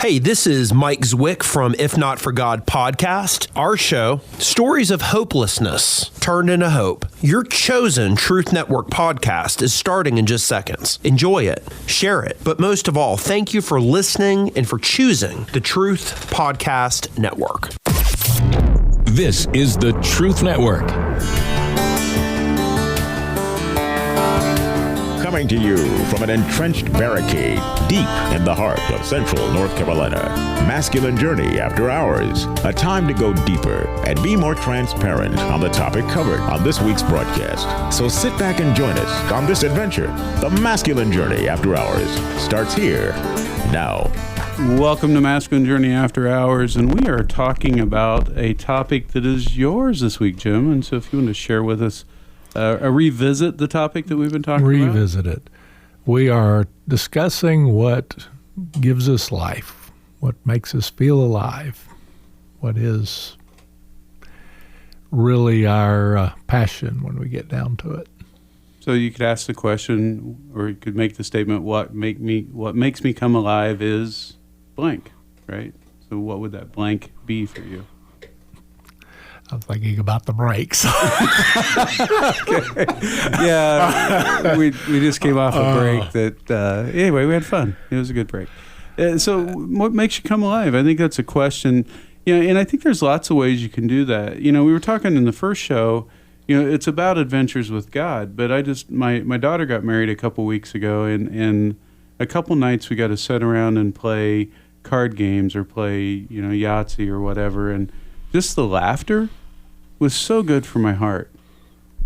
Hey, this is Mike Zwick from If Not For God podcast. Our show, stories of hopelessness turned into hope. Your chosen Truth Network podcast is starting in just seconds. Enjoy it, share it, but most of all, thank you for listening and for choosing the Truth Podcast Network. This is the Truth Network. Coming to you from an entrenched barricade deep in the heart of central North Carolina. Masculine Journey After Hours. A time to go deeper and be more transparent on the topic covered on this week's broadcast. So sit back and join us on this adventure. The Masculine Journey After Hours starts here now. Welcome to Masculine Journey After Hours, and we are talking about a topic that is yours this week, Jim. And so if you want to share with us revisit the topic that we've been talking about? Revisit it. We are discussing what gives us life, what makes us feel alive, what is really our passion when we get down to it. So you could ask the question, or you could make the statement, what makes me come alive is blank, right? So what would that blank be for you? I'm thinking about the breaks. Okay. Yeah, we just came off a break that, anyway, we had fun. It was a good break. So what makes you come alive? I think that's a question. And I think there's lots of ways you can do that. We were talking in the first show, it's about adventures with God, but my daughter got married a couple weeks ago, and a couple nights we got to sit around and play card games or play, Yahtzee or whatever, and just the laughter was so good for my heart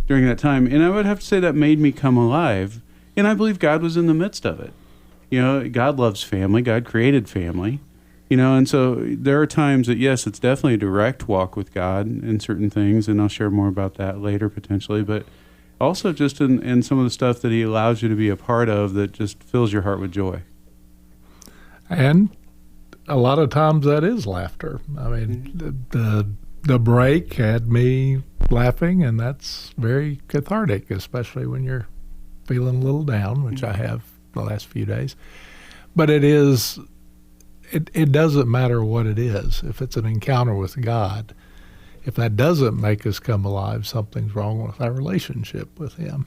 during that time. And I would have to say that made me come alive. And I believe God was in the midst of it. God loves family. God created family. And so there are times that, yes, it's definitely a direct walk with God in certain things. And I'll share more about that later potentially. But also just in some of the stuff that he allows you to be a part of that just fills your heart with joy. And a lot of times that is laughter. I mean, the break had me laughing, and that's very cathartic, especially when you're feeling a little down, which I have the last few days. But it doesn't matter what it is. If it's an encounter with God, if that doesn't make us come alive, something's wrong with our relationship with him.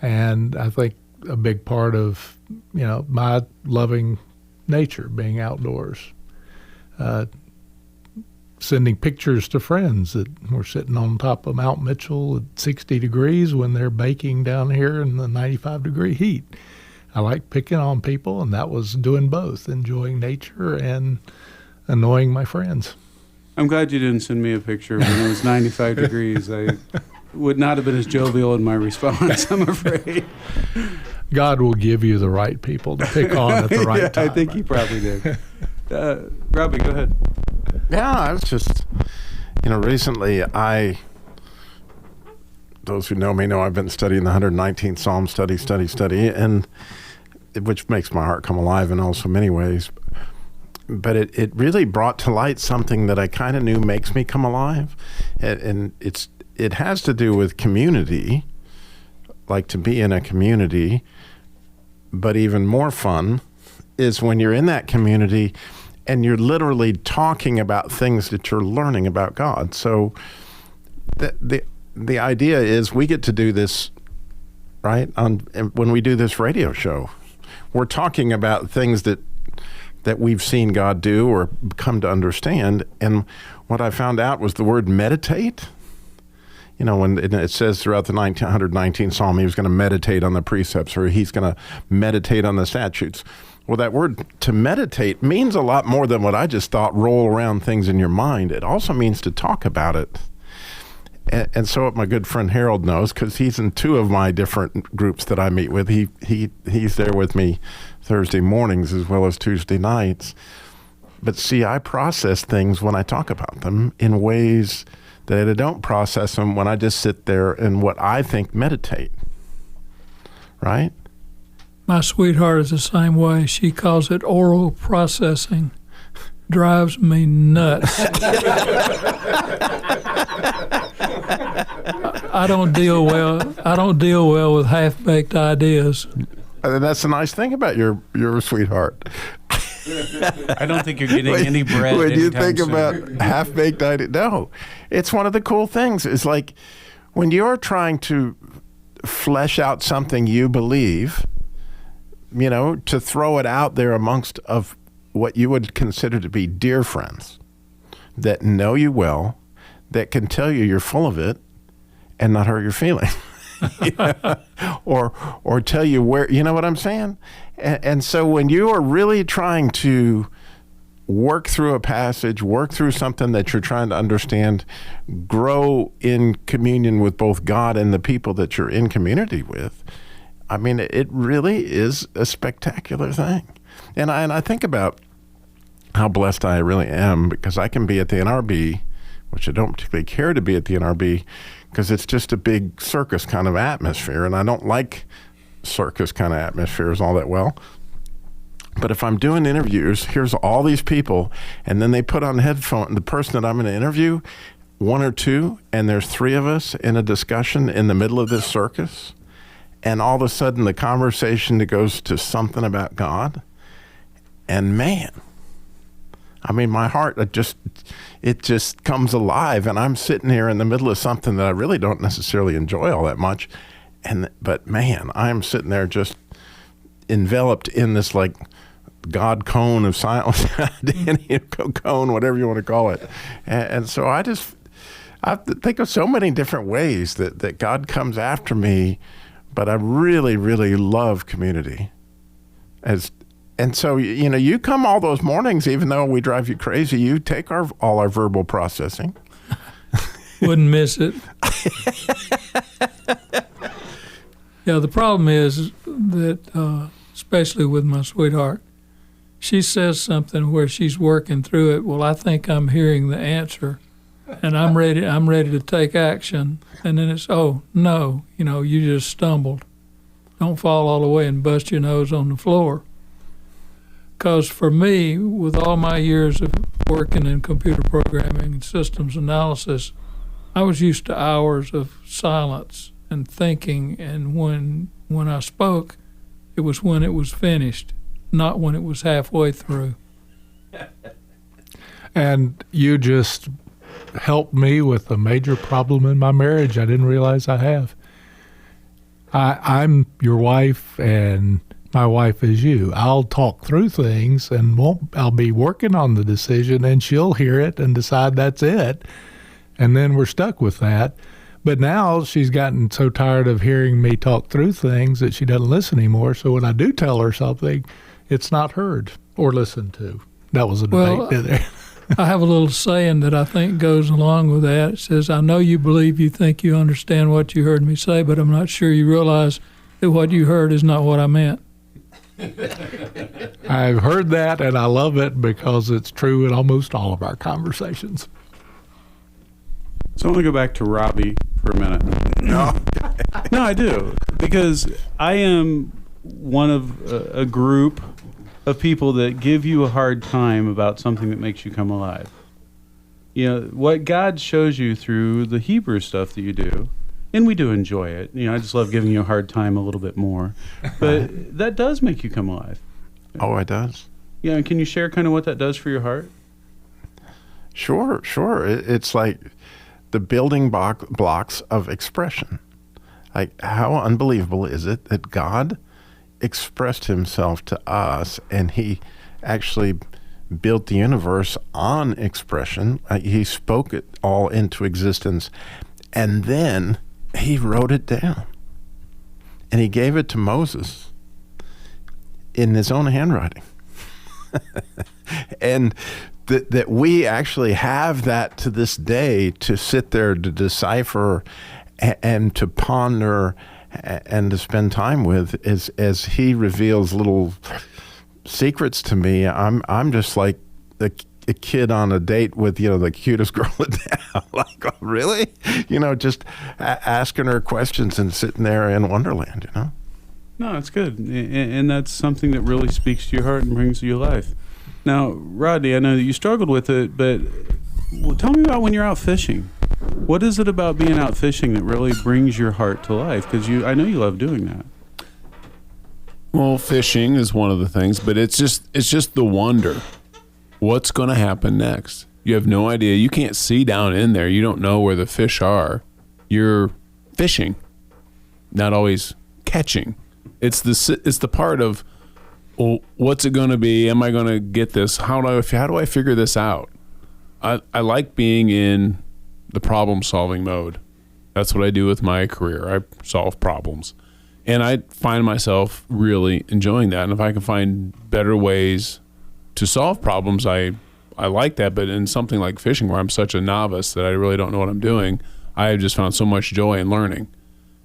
And I think a big part of, my loving nature, being outdoors, sending pictures to friends that we're sitting on top of Mount Mitchell at 60 degrees when they're baking down here in the 95-degree heat. I like picking on people, and that was doing both, enjoying nature and annoying my friends. I'm glad you didn't send me a picture when it was 95 degrees. I would not have been as jovial in my response, I'm afraid. God will give you the right people to pick on at the right time. I think he probably did. Robbie, go ahead. Yeah, I was just, recently those who know me know I've been studying the 119th Psalm, study, and which makes my heart come alive in also many ways. But it really brought to light something that I kind of knew makes me come alive. And it has to do with community, like to be in a community. But even more fun is when you're in that community and you're literally talking about things that you're learning about God. So the idea is we get to do this, right? When we do this radio show, we're talking about things that we've seen God do or come to understand. And what I found out was the word meditate. When it says throughout the 119th Psalm, he was going to meditate on the precepts, or he's going to meditate on the statutes. Well, that word to meditate means a lot more than what I just thought, roll around things in your mind. It also means to talk about it. And so what my good friend Harold knows, because he's in two of my different groups that I meet with, he's there with me Thursday mornings as well as Tuesday nights. But see, I process things when I talk about them in ways that I don't process them when I just sit there and what I think meditate, right? My sweetheart is the same way. She calls it oral processing. Drives me nuts. I don't deal well with half-baked ideas. And that's the nice thing about your sweetheart. I don't think you're getting any bread. When you anytime think soon. about half-baked ideas, no, it's one of the cool things. It's like when you're trying to flesh out something you believe, to throw it out there amongst of what you would consider to be dear friends that know you well, that can tell you you're full of it and not hurt your feelings. or tell you where, you know what I'm saying? And so when you are really trying to work through a passage, work through something that you're trying to understand, grow in communion with both God and the people that you're in community with, I mean, it really is a spectacular thing. And I think about how blessed I really am, because I can be at the NRB, which I don't particularly care to be at the NRB, because it's just a big circus kind of atmosphere, and I don't like circus kind of atmospheres all that well. But if I'm doing interviews, here's all these people, and then they put on headphones, the person that I'm going to interview, one or two, and there's three of us in a discussion in the middle of this circus, and all of a sudden the conversation goes to something about God, and man, I mean, my heart, it just comes alive, and I'm sitting here in the middle of something that I really don't necessarily enjoy all that much, but man, I'm sitting there just enveloped in this like God cone of silence, cone, whatever you want to call it, and so I think of so many different ways that God comes after me, but I really, really love community. And so, you come all those mornings, even though we drive you crazy, you take all our verbal processing. Wouldn't miss it. Yeah, the problem is that, especially with my sweetheart, she says something where she's working through it. Well, I think I'm hearing the answer, and I'm ready to take action. And then it's, oh, no, you just stumbled. Don't fall all the way and bust your nose on the floor. Because for me, with all my years of working in computer programming and systems analysis, I was used to hours of silence and thinking, and when I spoke, it was when it was finished, not when it was halfway through. And you just helped me with a major problem in my marriage I didn't realize I have. I'm your wife, and my wife is you. I'll talk through things, and I'll be working on the decision, and she'll hear it and decide that's it, and then we're stuck with that. But now she's gotten so tired of hearing me talk through things that she doesn't listen anymore. So when I do tell her something, it's not heard or listened to. That was a debate there. I have a little saying that I think goes along with that. It says, I know you believe you think you understand what you heard me say, but I'm not sure you realize that what you heard is not what I meant. I've heard that, and I love it because it's true in almost all of our conversations. So I want to go back to Robbie for a minute. No, I do, because I am one of a group of people that give you a hard time about something that makes you come alive. What God shows you through the Hebrew stuff that you do, and we do enjoy it. I just love giving you a hard time a little bit more, but that does make you come alive. Oh, it does? Yeah, and can you share kind of what that does for your heart? Sure. It's like the building blocks of expression. Like, how unbelievable is it that God expressed himself to us, and he actually built the universe on expression. He spoke it all into existence, and then he wrote it down, and he gave it to Moses in his own handwriting. And that we actually have that to this day to sit there to decipher and to ponder and to spend time with as he reveals little secrets to me. I'm just like a kid on a date with the cutest girl in town. Like, really? Just asking her questions and sitting there in Wonderland. No, it's good, and that's something that really speaks to your heart and brings you life. Now, Rodney, I know that you struggled with it, but tell me about when you're out fishing. What is it about being out fishing that really brings your heart to life? Because I know you love doing that. Well, fishing is one of the things, but it's just the wonder. What's going to happen next? You have no idea. You can't see down in there. You don't know where the fish are. You're fishing, not always catching. It's the part of, well, what's it going to be? Am I going to get this? How do I figure this out? I like being in the problem-solving mode. That's what I do with my career. I solve problems. And I find myself really enjoying that. And if I can find better ways to solve problems, I like that. But in something like fishing, where I'm such a novice that I really don't know what I'm doing, I have just found so much joy in learning.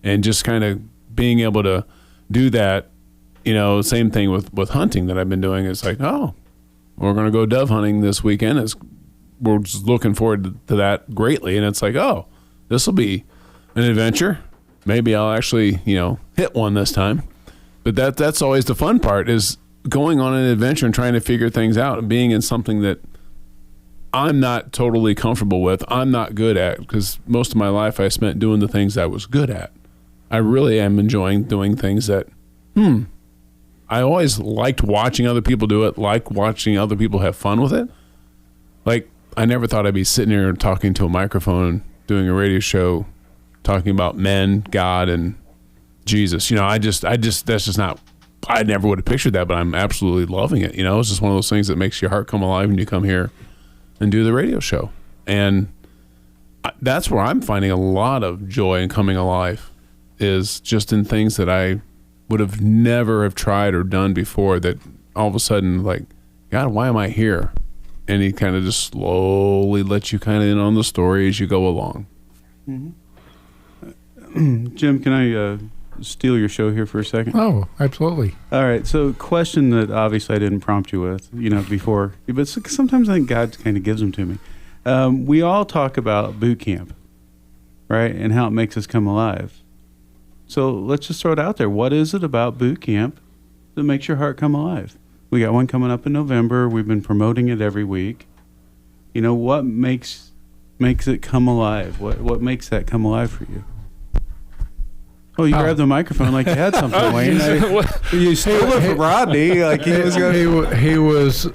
And just kind of being able to do that, same thing with hunting that I've been doing. It's like, oh, we're going to go dove hunting this weekend. We're just looking forward to that greatly. And it's like, oh, this will be an adventure. Maybe I'll actually, hit one this time. But that's always the fun part, is going on an adventure and trying to figure things out and being in something that I'm not totally comfortable with. I'm not good at, because most of my life I spent doing the things I was good at. I really am enjoying doing things that, I always liked watching other people do it, like watching other people have fun with it. Like, I never thought I'd be sitting here talking to a microphone, doing a radio show, talking about men, God, and Jesus. That's just not, I never would have pictured that, but I'm absolutely loving it. It's just one of those things that makes your heart come alive when you come here and do the radio show. And that's where I'm finding a lot of joy in coming alive, is just in things that I would have never have tried or done before, that all of a sudden, like, God, why am I here? And he kind of just slowly lets you kind of in on the story as you go along. Mm-hmm. Jim, can I steal your show here for a second? Oh, absolutely. All right. So, question that obviously I didn't prompt you with, before, but sometimes I think God kind of gives them to me. We all talk about boot camp, right, and how it makes us come alive. So let's just throw it out there. What is it about boot camp that makes your heart come alive? We got one coming up in November. We've been promoting it every week. What makes it come alive? What makes that come alive for you? Oh, you grabbed the microphone like you had something, Wayne. You stole it from Rodney. Like he was going. He was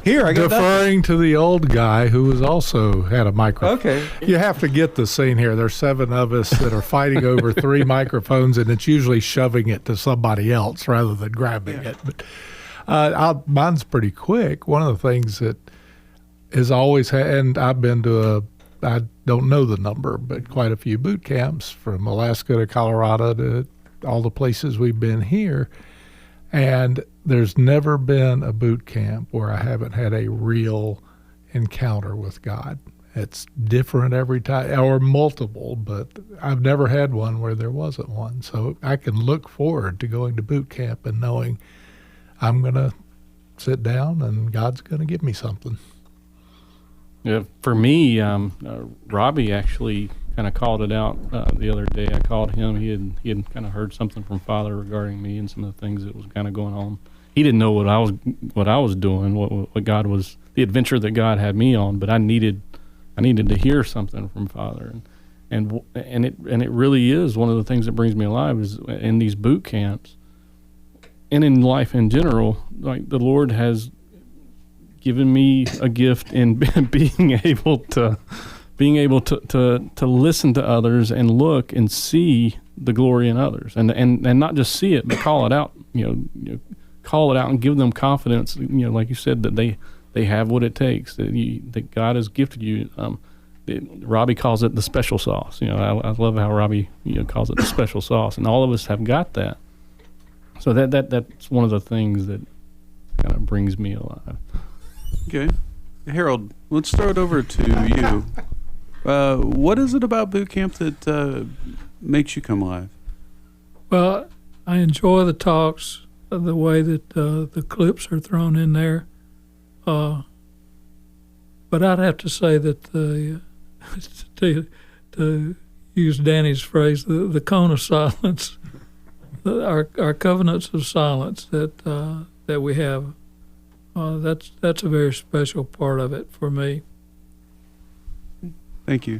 here. I got deferring to the old guy who was also had a microphone. Okay. You have to get the scene here. There's 7 of us that are fighting over 3 microphones, and it's usually shoving it to somebody else rather than grabbing it. But mine's pretty quick. One of the things that is always, and I've been to I don't know the number, but quite a few boot camps, from Alaska to Colorado to all the places we've been here. And there's never been a boot camp where I haven't had a real encounter with God. It's different every time, or multiple, but I've never had one where there wasn't one. So I can look forward to going to boot camp and knowing I'm going to sit down and God's going to give me something. Yeah, for me, Robbie actually kind of called it out the other day. I called him. He had kind of heard something from Father regarding me and some of the things that was kind of going on. He didn't know what I was doing, what God was, the adventure that God had me on. But I needed to hear something from Father, and it really is one of the things that brings me alive, is in these boot camps and in life in general. Like, the Lord has given me a gift in being able to listen to others and look and see the glory in others, and not just see it, but call it out. Call it out and give them confidence. Like you said, that they have what it takes. That God has gifted you. Robbie calls it the special sauce. I love how Robbie calls it the special sauce, and all of us have got that. So that's one of the things that kind of brings me alive. Okay. Harold, let's throw it over to you. What is it about boot camp that makes you come alive? Well, I enjoy the talks, the way that the clips are thrown in there. But I'd have to say that to use Danny's phrase, the cone of silence, our covenants of silence that we have. That's a very special part of it for me. Thank you.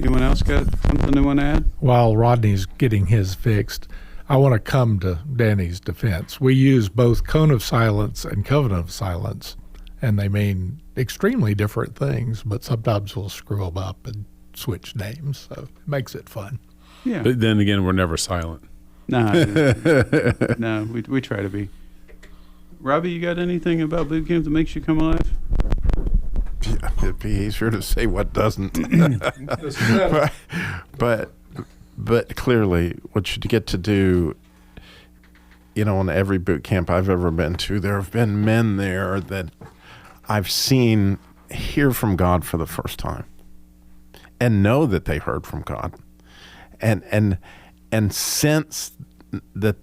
Anyone else got something they want to add? While Rodney's getting his fixed, I want to come to Danny's defense. We use both cone of silence and covenant of silence, and they mean extremely different things, but sometimes we'll screw them up and switch names, so it makes it fun. Yeah. But then again, we're never silent. No, we try to be. Robbie, you got anything about boot camp that makes you come alive? Yeah, it'd be easier to say what doesn't. but clearly, what you get to do, in every boot camp I've ever been to, there have been men there that I've seen hear from God for the first time and know that they heard from God and sense that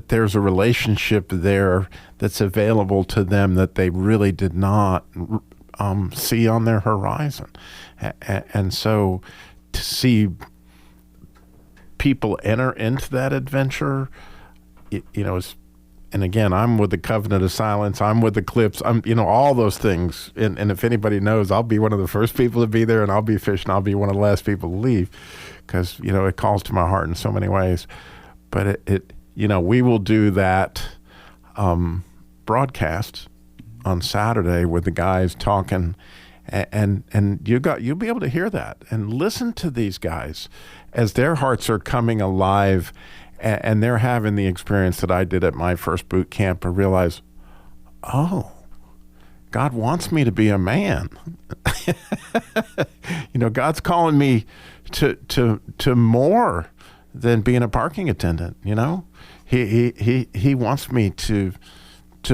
there's a relationship there that's available to them that they really did not see on their horizon. And so to see people enter into that adventure, and again, I'm with the Covenant of Silence, I'm with the Clips, I'm, all those things. And if anybody knows, I'll be one of the first people to be there, and I'll be fishing, I'll be one of the last people to leave, because, it calls to my heart in so many ways. But we will do that broadcast on Saturday with the guys talking, and you'll be able to hear that and listen to these guys as their hearts are coming alive, and they're having the experience that I did at my first boot camp, and realize, oh, God wants me to be a man. God's calling me to more than being a parking attendant. He wants me to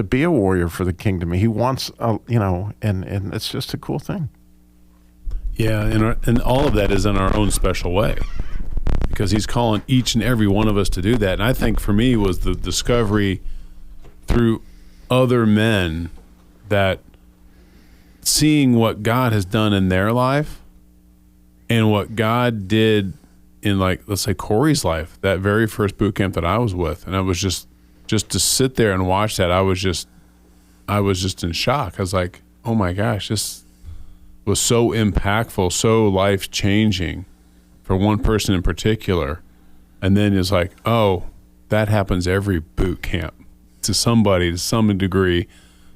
be a warrior for the kingdom. He wants, and it's just a cool thing. Yeah, and all of that is in our own special way, because he's calling each and every one of us to do that. And I think for me was the discovery through other men, that seeing what God has done in their life and what God did in, like, let's say Corey's life, that very first boot camp that I was with. And I was just to sit there and watch that, I was just in shock. I was like, oh my gosh, this was so impactful, so life-changing for one person in particular. And then it's like, oh, that happens every boot camp to somebody to some degree.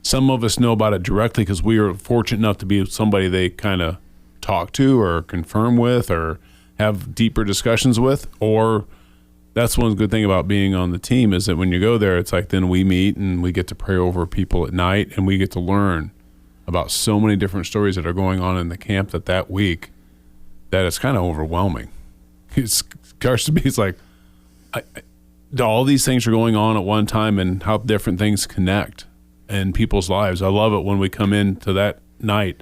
Some of us know about it directly because we are fortunate enough to be somebody they kind of talk to or confirm with or have deeper discussions with. Or that's one good thing about being on the team, is that when you go there, it's like then we meet and we get to pray over people at night, and we get to learn about so many different stories that are going on in the camp that week, that it's kind of overwhelming. It's like all these things are going on at one time, and how different things connect in people's lives. I love it when we come into that night,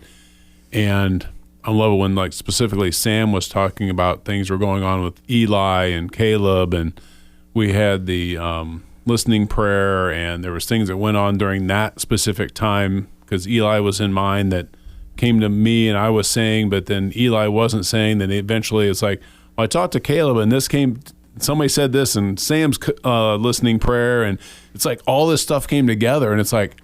and I love it when, like, specifically Sam was talking about things were going on with Eli and Caleb, and we had the listening prayer, and there was things that went on during that specific time, because Eli was in mine that came to me and I was saying, but then Eli wasn't saying. Then eventually it's like, well, I talked to Caleb and this came, somebody said this, and Sam's listening prayer, and it's like all this stuff came together, and it's like,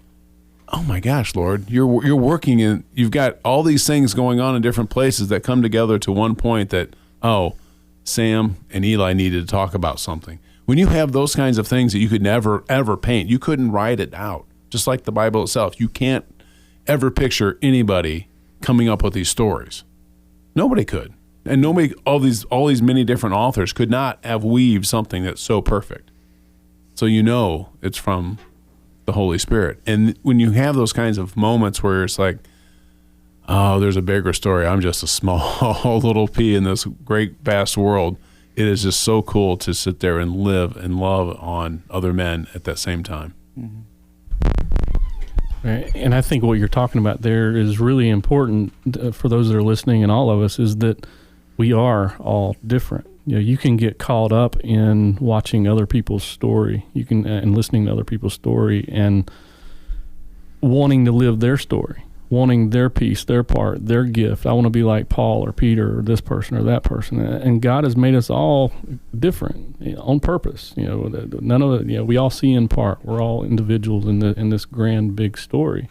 oh my gosh, Lord, you're working in, you've got all these things going on in different places that come together to one point that, oh, Sam and Eli needed to talk about something. When you have those kinds of things that you could never, ever paint, you couldn't write it out. Just like the Bible itself, you can't ever picture anybody coming up with these stories. Nobody could. And nobody, all these many different authors could not have weaved something that's so perfect. So it's from the Holy Spirit. And when you have those kinds of moments where it's like, oh, there's a bigger story, I'm just a small little pea in this great vast world, it is just so cool to sit there and live and love on other men at that same time. Mm-hmm. Right. And I think what you're talking about there is really important for those that are listening, and all of us, is that we are all different. You can get caught up in watching other people's story. You can and listening to other people's story and wanting to live their story, wanting their piece, their part, their gift. I want to be like Paul or Peter or this person or that person. And God has made us all different on purpose. None of it. We all see in part. We're all individuals in this grand big story.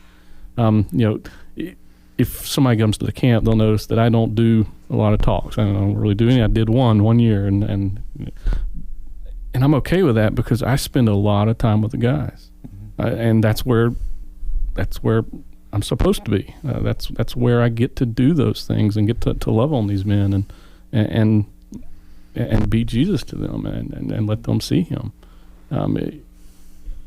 If somebody comes to the camp, they'll notice that I don't do a lot of talks. I don't really do any. I did one year, and and I'm okay with that because I spend a lot of time with the guys, and that's where I'm supposed to be. That's where I get to do those things and get to love on these men and be Jesus to them and let them see Him.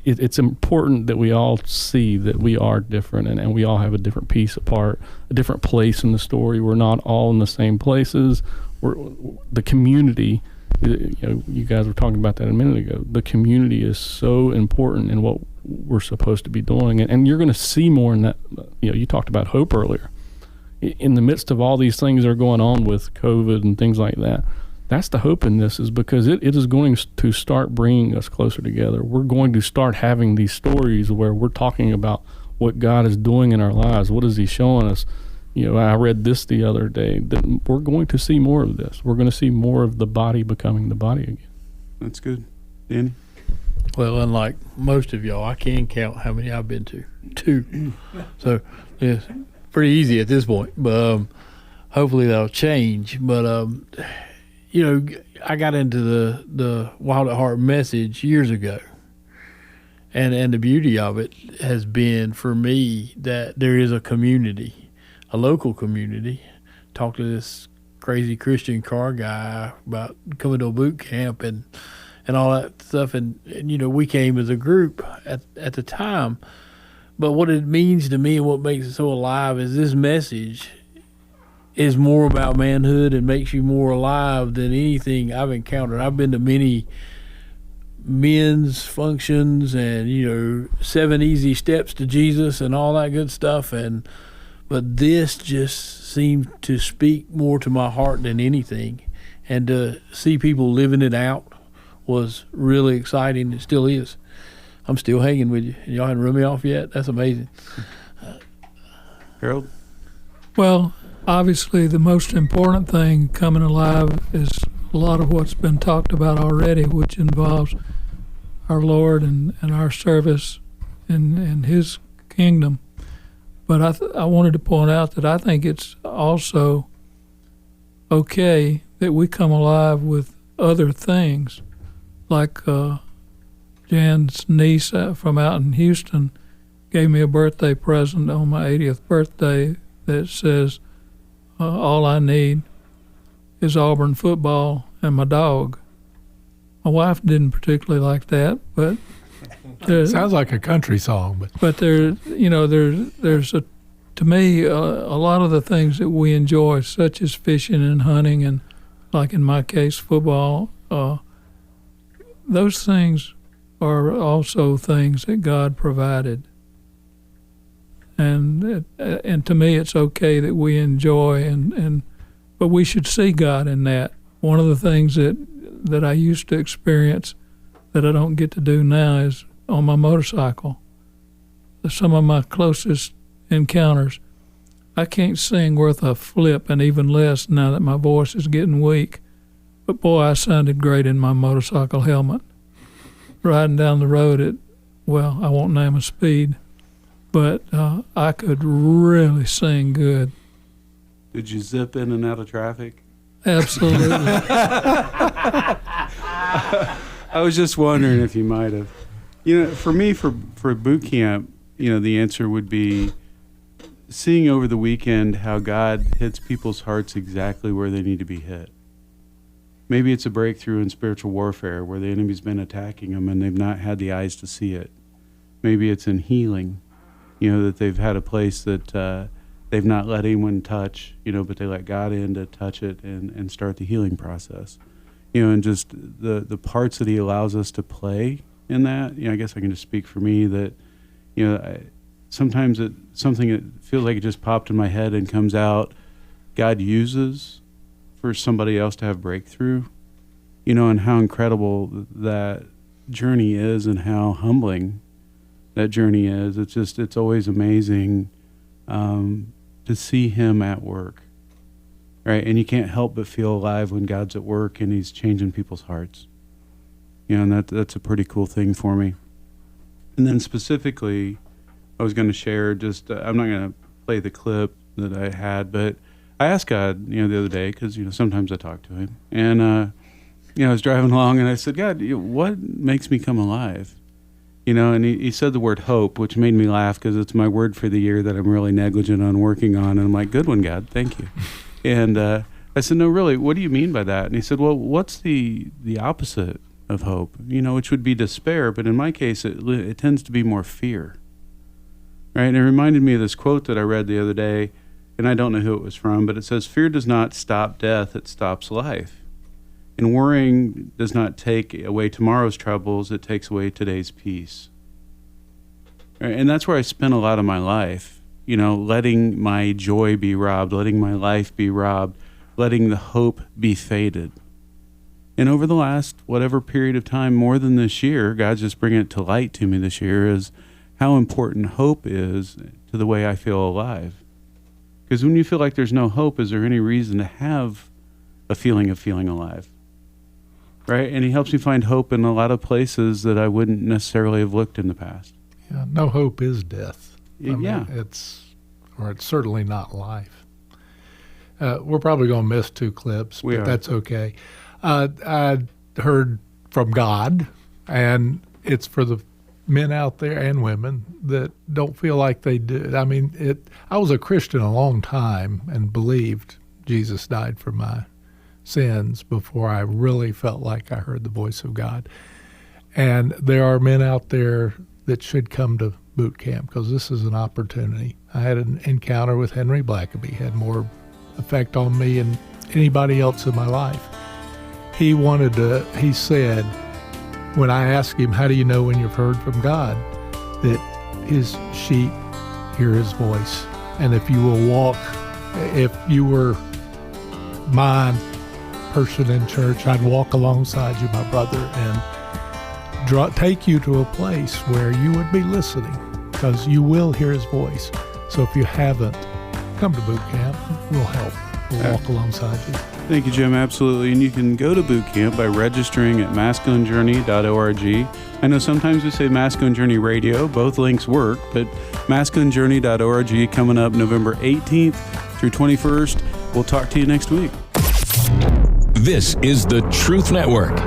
It's important that we all see that we are different and we all have a different piece apart, a different place in the story. We're not all in the same places. The community, you guys were talking about that a minute ago. The community is so important in what we're supposed to be doing. And you're going to see more in that. You talked about hope earlier. In the midst of all these things that are going on with COVID and things like that, that's the hope in this, is because it is going to start bringing us closer together. We're going to start having these stories where we're talking about what God is doing in our lives. What is He showing us? I read this the other day, that we're going to see more of this. We're going to see more of the body becoming the body again. That's good. Danny? Well, unlike most of y'all, I can count how many I've been to. 2. So it's pretty easy at this point. But hopefully that'll change. But, I got into the Wild at Heart message years ago. And the beauty of it has been for me that there is a community, a local community. Talked to this crazy Christian car guy about coming to a boot camp and all that stuff. And we came as a group at the time. But what it means to me and what makes it so alive is this message is more about manhood and makes you more alive than anything I've encountered. I've been to many men's functions and 7 easy steps to Jesus and all that good stuff, but this just seemed to speak more to my heart than anything, and to see people living it out was really exciting. It still is. I'm still hanging with you. Y'all hadn't run me off yet? That's amazing. Harold? Well, obviously the most important thing coming alive is a lot of what's been talked about already, which involves our Lord and our service in His kingdom. But I wanted to point out that I think it's also okay that we come alive with other things, like Jan's niece from out in Houston gave me a birthday present on my 80th birthday that says, all I need is Auburn football and my dog. My wife didn't particularly like that, but sounds like a country song. But there's to me a lot of the things that we enjoy, such as fishing and hunting, and like in my case, football. Those things are also things that God provided. And to me, it's okay that we enjoy, but we should see God in that. One of the things that I used to experience that I don't get to do now is on my motorcycle. Some of my closest encounters, I can't sing worth a flip, and even less now that my voice is getting weak. But boy, I sounded great in my motorcycle helmet, riding down the road at, I won't name a speed. But I could really sing good. Did you zip in and out of traffic? Absolutely. I was just wondering if you might have. For me, for boot camp, the answer would be seeing over the weekend how God hits people's hearts exactly where they need to be hit. Maybe it's a breakthrough in spiritual warfare where the enemy's been attacking them and they've not had the eyes to see it. Maybe it's in healing. That they've had a place that they've not let anyone touch, but they let God in to touch it and start the healing process. And just the parts that He allows us to play in that, I guess I can just speak for me that, sometimes something that feels like it just popped in my head and comes out, God uses for somebody else to have breakthrough, and how incredible that journey is and how humbling that journey is. It's always amazing to see Him at work, right? And you can't help but feel alive when God's at work and He's changing people's hearts. And that's a pretty cool thing for me. And then specifically, I was going to share I'm not going to play the clip that I had, but I asked God, the other day, because, sometimes I talk to Him, and I was driving along and I said, God, what makes me come alive? And he said the word hope, which made me laugh because it's my word for the year that I'm really negligent on working on. And I'm like, good one, God, thank you. And I said, no, really, what do you mean by that? And he said, well, what's the opposite of hope? Which would be despair, but in my case, it tends to be more fear. Right? And it reminded me of this quote that I read the other day, and I don't know who it was from, but it says, fear does not stop death, it stops life. And worrying does not take away tomorrow's troubles, it takes away today's peace. Right? And that's where I spent a lot of my life, letting my joy be robbed, letting my life be robbed, letting the hope be faded. And over the last whatever period of time, more than this year, God's just bringing it to light to me this year, is how important hope is to the way I feel alive. Because when you feel like there's no hope, is there any reason to have a feeling of feeling alive? Right? And he helps me find hope in a lot of places that I wouldn't necessarily have looked in the past. Yeah, no hope is death. Yeah. It's certainly not life. We're probably going to miss 2 clips, but that's okay. I heard from God, and it's for the men out there and women that don't feel like they do. I was a Christian a long time and believed Jesus died for my sins before I really felt like I heard the voice of God. And there are men out there that should come to boot camp because this is an opportunity. I had an encounter with Henry Blackaby, had more effect on me than anybody else in my life. He said, when I asked him, how do you know when you've heard from God? That his sheep hear his voice. And if you were my person in church, I'd walk alongside you, my brother, and take you to a place where you would be listening because you will hear his voice. So if you haven't, come to boot camp. We'll help. We'll walk alongside you. Thank you, Jim. Absolutely. And you can go to boot camp by registering at masculinejourney.org. I know sometimes we say Masculine Journey Radio. Both links work, but masculinejourney.org coming up November 18th through 21st. We'll talk to you next week. This is the Truth Network.